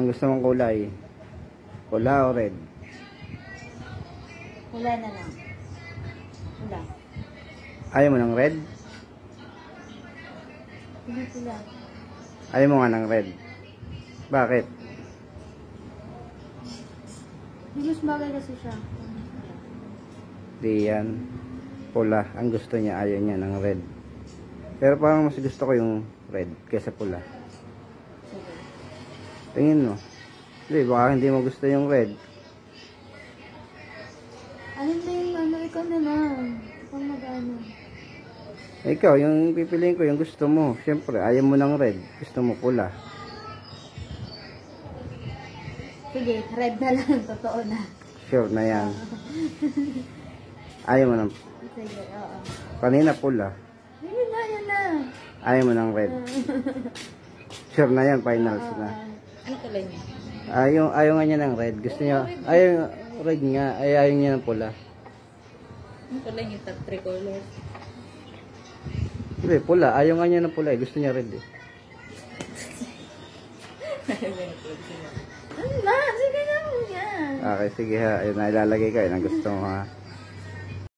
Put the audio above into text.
Anong gusto mong kulay? Pula o red? Pula na lang. Pula. Ayaw mo ng red? Hindi pula. Ayaw mo nga ng red. Bakit? Hindi mas bagay kasi siya. Di yan. Pula. Ang gusto niya, ayaw niya ng red. Pero parang mas gusto ko yung red kaysa pula. Sige. Tingin mo. Hindi, baka hindi mo gusto yung red. Alin ba yung ano? Ikaw na lang. Ikaw mag-ano. Ikaw, yung pipiliin ko, yung gusto mo. Siyempre, ayaw mo ng red. Gusto mo pula. Sige, red na lang. Totoo na. Sure na yan. Ayaw mo ng... Sige, oo. Kanina pula. Yun na, yun na. Ayaw mo ng red. Sure na yan, finals na. Ano kulay niya? Ayaw nga niya ng red. Gusto niya... Ayaw red nga. Ayaw niya ng pula. Ano kulay niya? Top 3 colors. Hindi, pula. Ayaw nga niya ng pula. Gusto niya red eh. Ano na? Sige na mo yan. Okay, sige ha. Ayun na, ilalagay ka. Yun ang gusto mo ha.